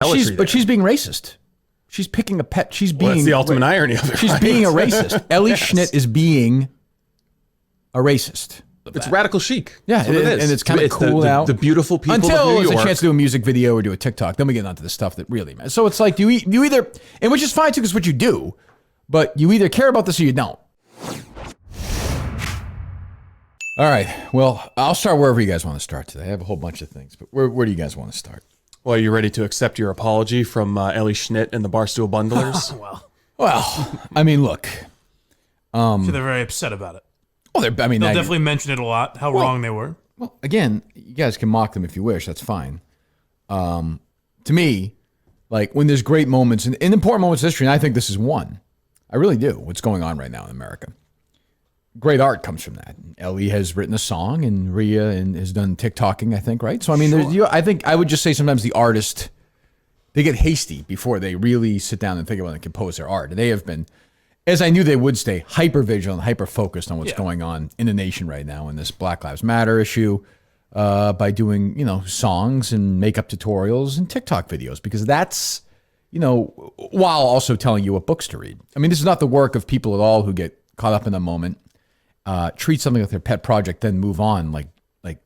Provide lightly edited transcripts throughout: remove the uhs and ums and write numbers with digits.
She's being racist. She's picking a pet. She's being. That's the ultimate irony of it. She's being a racist. Ellie Schnitt is being a racist. It's radical chic. Yeah, it is. And it's kind of cool now. The beautiful people until of New it's York. a chance to do a music video or do a TikTok. Then we get onto the stuff that really matters. So it's like you either, and which is fine too, because what you do, but you either care about this or you don't. All right. Well, I'll start wherever you guys want to start today. I have a whole bunch of things, but where do you guys want to start? Well, are you ready to accept your apology from Ellie Schnitt and the Barstool Bundlers? Well, I mean, look. So they're very upset about it. Well, they'll definitely mention it a lot, how wrong they were. Well, again, you guys can mock them if you wish. That's fine. To me, like when there's great moments and important moments in history, and I think this is one. I really do. What's going on right now in America? Great art comes from that. Ellie has written a song, and Rhea has done TikToking, I think, right? So, I mean, I think I would just say sometimes the artist, they get hasty before they really sit down and think about and compose their art. And they have been, as I knew they would stay, hyper vigilant, hyper focused on what's going on in the nation right now in this Black Lives Matter issue by doing, songs and makeup tutorials and TikTok videos, because that's, while also telling you what books to read. I mean, this is not the work of people at all who get caught up in a moment. Treat something like their pet project, then move on like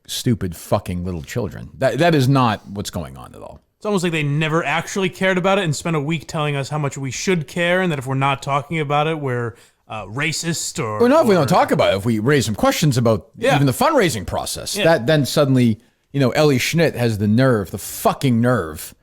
stupid fucking little children. That is not what's going on at all. It's almost like they never actually cared about it and spent a week telling us how much we should care, and that if we're not talking about it, we're racist or... Well, not if we don't talk about it. If we raise some questions about even the fundraising process, then suddenly, Ellie Schnitt has the fucking nerve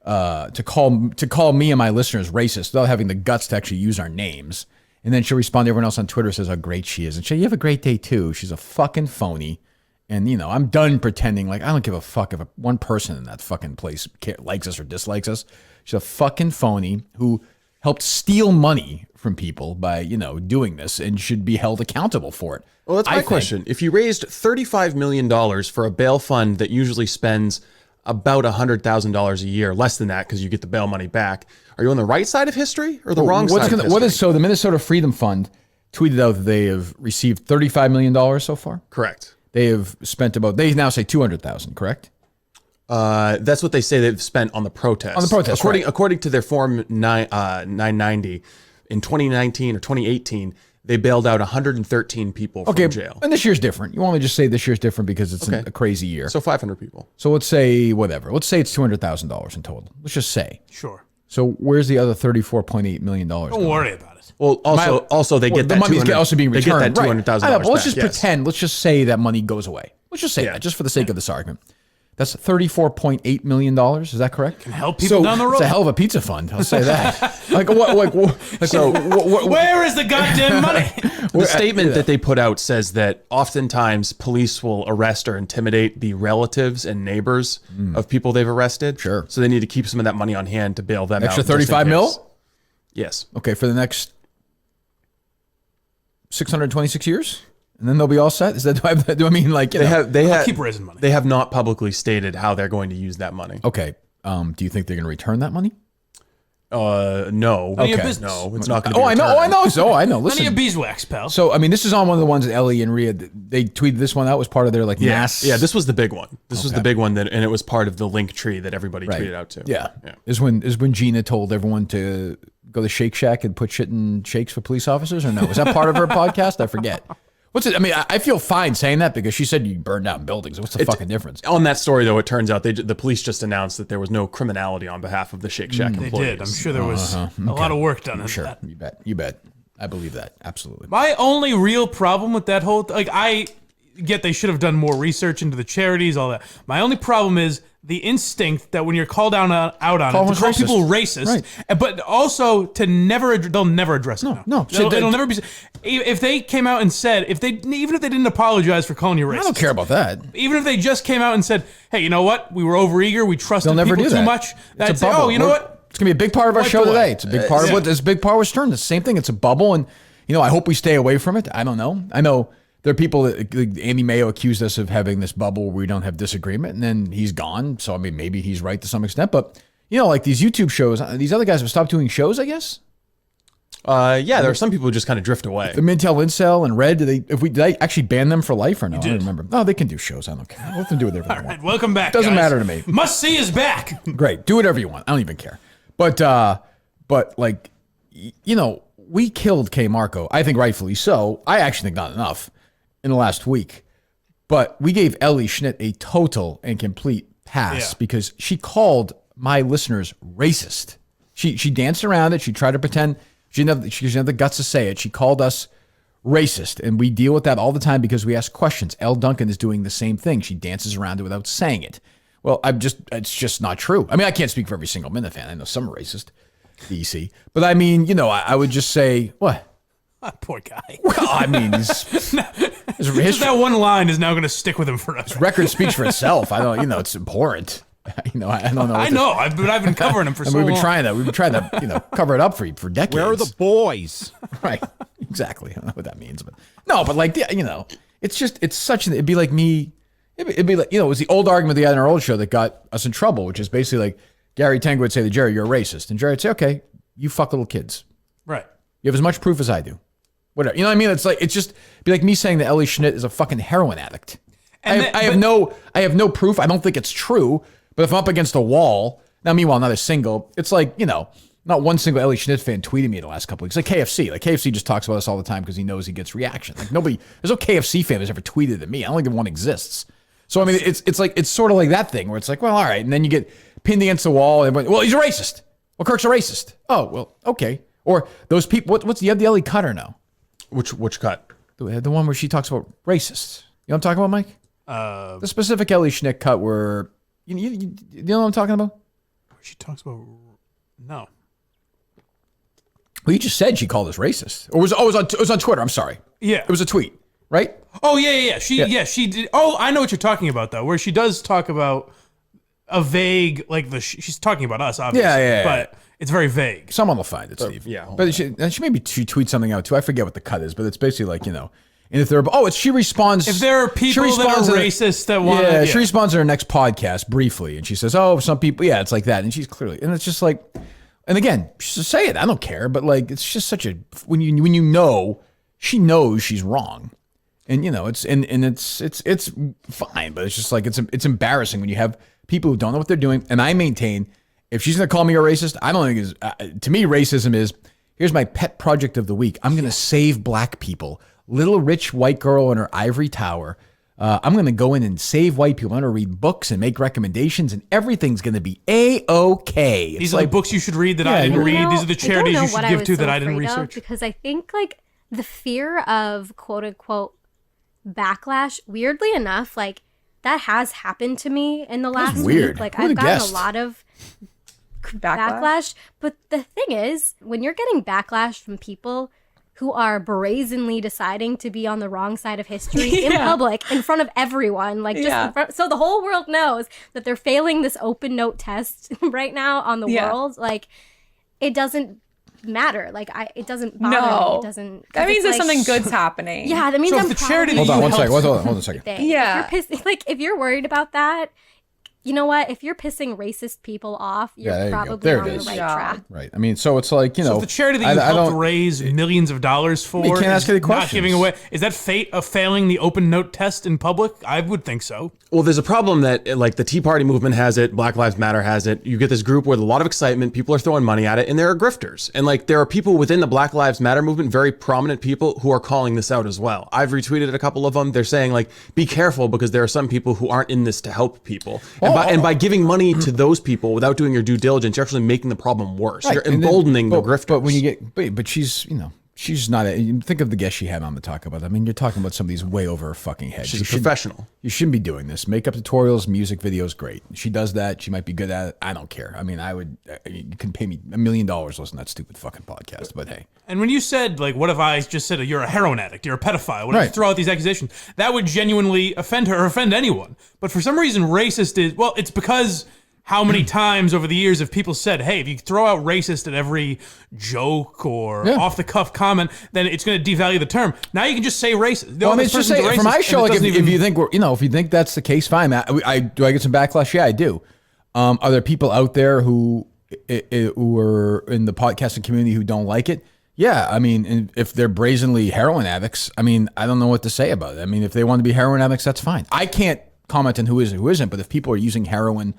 to call me and my listeners racist without having the guts to actually use our names. And then she'll respond to everyone else on Twitter, says how great she is. And you have a great day too. She's a fucking phony. And, I'm done pretending like I don't give a fuck if one person in that fucking place likes us or dislikes us. She's a fucking phony who helped steal money from people by, doing this and should be held accountable for it. Well, that's my question. If you raised $35 million for a bail fund that usually spends about $100,000 a year, less than that because you get the bail money back, are you on the right side of history or the wrong side of history? So the Minnesota Freedom Fund tweeted out that they have received $35 million so far? Correct. They have spent they now say 200,000, correct? That's what they say they've spent on the protest. On the protest, according to their Form 990, in 2019 or 2018, they bailed out 113 people from jail. And this year's different. You want me to just say this year's different because it's a crazy year. So 500 people. So let's say whatever. Let's say it's $200,000 in total. Let's just say. Sure. So where's the other $34.8 million? Don't worry about it. Well, also they get the that money's also being returned. They get that $200,000 back. Let's just yes. pretend. Let's just say that money goes away. Let's just say that, just for the sake of this argument. That's $34.8 million. Is that correct? Can help people down the road. It's a hell of a pizza fund. I'll say that. Where is the goddamn money? The statement that they put out says that oftentimes police will arrest or intimidate the relatives and neighbors of people they've arrested. Sure. So they need to keep some of that money on hand to bail them out. Extra 35 mil? Yes. Okay, for the next 626 years? And then they'll be all set? Is that, do I mean like, they keep raising money. They have not publicly stated how they're going to use that money. Okay. Do you think they're going to return that money? No. Okay. No, it's not going to be returned. I know. Listen. None of your beeswax, pal. So, I mean, this is on one of the ones that Ellie and Rhea, they tweeted this one out was part of their mass. Yeah, this was the big one. This was the big one, and it was part of the link tree that everybody tweeted out to. Yeah. Is when Gina told everyone to go to Shake Shack and put shit in shakes for police officers, or no? Was that part of her podcast? I forget. What's it? I mean, I feel fine saying that because she said you burned down buildings. What's the fucking difference? On that story, though, it turns out the police just announced that there was no criminality on behalf of the Shake Shack employees. They did. I'm sure there was a lot of work done on that. You bet. I believe that. Absolutely. My only real problem with that whole... I get they should have done more research into the charities, all that. My only problem is the instinct that when you're called out on it, to call people racist, but also to they'll never address it. No. It'll never be. If they came out and said, even if they didn't apologize for calling you racist, I don't care about that. Even if they just came out and said, hey, you know what? We were overeager. We trusted people too much. That's say, oh, you know what? It's gonna be a big part of our show today. It's a big part of what this big part of what's turned. It's the same thing. It's a bubble, and I hope we stay away from it. I don't know. I know. There are people that Andy Mayo accused us of having this bubble where we don't have disagreement, and then he's gone. So, I mean, maybe he's right to some extent. But, like these YouTube shows, these other guys have stopped doing shows, I guess? Yeah, there are some people who just kind of drift away. The Mintel Incel and Red, did I actually ban them for life or no? I don't remember. No, they can do shows. I don't care. Let them do whatever they want. Right, welcome back. Doesn't guys. matter to me. Must see is back. Great. Do whatever you want. I don't even care. But like, we killed K. Marco. I think rightfully so. I actually think not enough in the last week. But we gave Ellie Schnitt a total and complete pass because she called my listeners racist. She danced around it. She tried to pretend she didn't have the guts to say it. She called us racist, and we deal with that all the time because we ask questions. Elle Duncan is doing the same thing. She dances around it without saying it. Well, it's just not true. I mean, I can't speak for every single Minifan. I know some are racist, DC. But I mean, I would just say, what? Poor guy. Well, I mean, just that one line is now going to stick with him forever. His record speaks for itself. I don't, it's abhorrent. I don't know. But I've been covering him for so long. We've been trying to, cover it up for decades. Where are the boys? Right. Exactly. I don't know what that means, but no, but like, it'd be like me. It'd be like, it was the old argument they had in our old show that got us in trouble, which is basically like Gary Tango would say to Jerry, "You're a racist." And Jerry would say, "Okay, you fuck little kids. Right. You have as much proof as I do." Whatever. You know what I mean? It's just be like me saying that Ellie Schnitt is a fucking heroin addict. I have no proof. I don't think it's true. But if I'm up against a wall, now meanwhile, not a single, it's like, not one single Ellie Schnitt fan tweeted me the last couple weeks. Like KFC. Like KFC just talks about us all the time because he knows he gets reaction. Like there's no KFC fan that's ever tweeted at me. I don't think one exists. So I mean, it's sort of like that thing where it's like, well, all right. And then you get pinned against the wall and well, he's a racist. Well, Kirk's a racist. Oh, well, okay. Or those people, you have the Ellie Cutter now. Which cut? The one where she talks about racists. You know what I'm talking about, Mike? The specific Ellie Schnitt cut where, you know what I'm talking about? She talks about, no. Well, you just said she called us racist. Or it was on Twitter. I'm sorry. Yeah. It was a tweet, right? Oh, yeah. She did. Oh, I know what you're talking about, though, where she does talk about a vague, like she's talking about us, obviously. Yeah. But it's very vague. Someone will find it, Steve. Yeah. But she tweets something out, too. I forget what the cut is, but it's basically like, and if there are, she responds. If there are people that are racist that want to. She responds to her next podcast briefly, and she says, some people, it's like that. And she's clearly, and it's just like, and again, just say it. I don't care. But like, it's just such a, when you know, she knows she's wrong. And, it's fine. But it's just like, it's embarrassing when you have people who don't know what they're doing. And I maintain, if she's going to call me a racist, I don't think to me, racism is, here's my pet project of the week. I'm going to save black people. Little rich white girl in her ivory tower. I'm going to go in and save white people. I'm going to read books and make recommendations, and everything's going to be A-okay. These are the books you should read that I didn't read. These are the charities you should give to that I didn't research. Because I think like the fear of quote unquote backlash, weirdly enough, like that has happened to me in the last week. Like I've gotten a lot of backlash. But the thing is, when you're getting backlash from people who are brazenly deciding to be on the wrong side of history in public, in front of everyone, like just in front, so the whole world knows that they're failing this open note test right now on the world. Like, it doesn't matter. Like, it doesn't bother me. It doesn't. That means there's something good's happening. Yeah, that means so I'm the charity. Hold on a second. Yeah, if you're worried about that. You know what? If you're pissing racist people off, you're probably on the right track. Right. I mean, so it's like, So if the charity that you helped raise millions of dollars for, you can't ask any questions. Not giving away, is that fate of failing the open note test in public? I would think so. Well, there's a problem that like the Tea Party movement has it, Black Lives Matter has it. You get this group with a lot of excitement, people are throwing money at it, and there are grifters. And like there are people within the Black Lives Matter movement, very prominent people who are calling this out as well. I've retweeted a couple of them. They're saying like, be careful because there are some people who aren't in this to help people. And by giving money to those people without doing your due diligence, you're actually making the problem worse. Right. You're emboldening the grifters. But when you get, but she's, she's not. Think of the guest she had on to talk about. I mean, you're talking about somebody's way over her fucking head. She's a professional. You shouldn't be doing this. Makeup tutorials, music videos, great. She does that. She might be good at it. I don't care. I mean, you can pay me $1 million to listen to that stupid fucking podcast. But hey. And when you said, like, what if I just said, you're a heroin addict, you're a pedophile, when you throw out these accusations, that would genuinely offend her or offend anyone. But for some reason, racist is, well, it's because how many times over the years have people said, hey, if you throw out racist at every joke or off-the-cuff comment, then it's going to devalue the term. Now you can just say racist. Well, I mean, just say, for my show, like, if you think we're, if you think that's the case, fine. Do I get some backlash? Yeah, I do. Are there people out there who are in the podcasting community who don't like it? Yeah, I mean, and if they're brazenly heroin addicts, I mean, I don't know what to say about it. I mean, if they want to be heroin addicts, that's fine. I can't comment on who is and who isn't, but if people are using heroin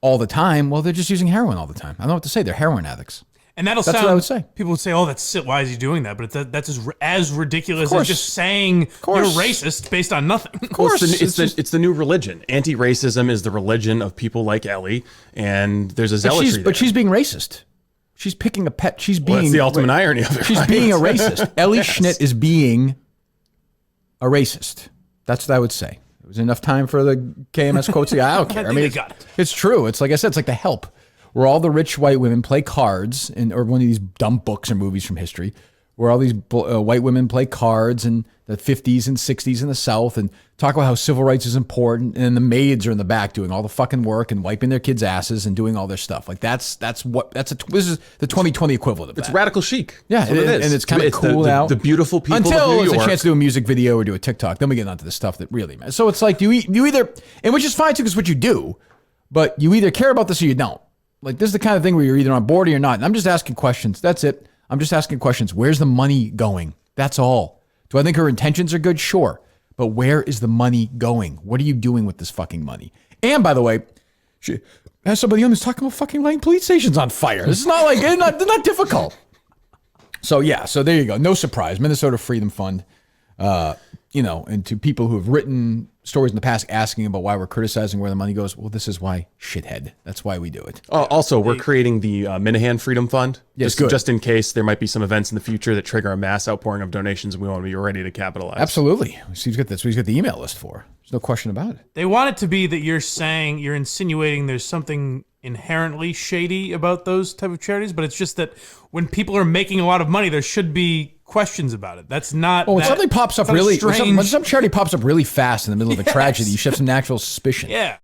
all the time, well, they're just using heroin all the time. I don't know what to say. They're heroin addicts. And that's what I would say. People would say, "Oh, that's sick. Why is he doing that?" But that's as ridiculous as just saying you're racist based on nothing. Of course, it's the new religion. Anti-racism is the religion of people like Ellie, and there's a zealotry. But she's being racist. She's picking a pet. She's being. That's the ultimate irony of it. She's being a racist. Ellie Schnitt is being a racist. That's what I would say. There was enough time for the KMS quotes. I don't care. I mean, it's true. It's like I said. It's like The Help, where all the rich white women play cards, or one of these dumb books or movies from history, where all these white women play cards in the 50s and 60s in the South and talk about how civil rights is important, and then the maids are in the back doing all the fucking work and wiping their kids' asses and doing all their stuff. Like this is the 2020 equivalent of that. It's radical chic. Yeah, it is. And it's kind of cool out. The beautiful people until of New there's York. a chance to do a music video or do a TikTok. Then we get onto the stuff that really matters. So it's like you either, and which is fine too, because what you do, but you either care about this or you don't. Like, this is the kind of thing where you're either on board or you're not. And I'm just asking questions. That's it. I'm just asking questions. Where's the money going? That's all. Do I think her intentions are good? Sure. But where is the money going? What are you doing with this fucking money? And by the way, she has somebody on who's talking about fucking lighting police stations on fire. This is not like, they're not difficult. So yeah, so there you go. No surprise. Minnesota Freedom Fund, and to people who have written stories in the past asking about why we're criticizing where the money goes. Well, this is why, shithead. That's why we do it. Also, we're creating the Minihane Freedom Fund. Yes, just in case there might be some events in the future that trigger a mass outpouring of donations, and we want to be ready to capitalize. Absolutely. He's got this. He's got the email list for. There's no question about it. They want it to be that you're insinuating there's something inherently shady about those type of charities, but it's just that when people are making a lot of money, there should be questions about it. That's not. Well, when something pops up really, when some charity pops up really fast in the middle of a tragedy, you should have some natural suspicion. Yeah.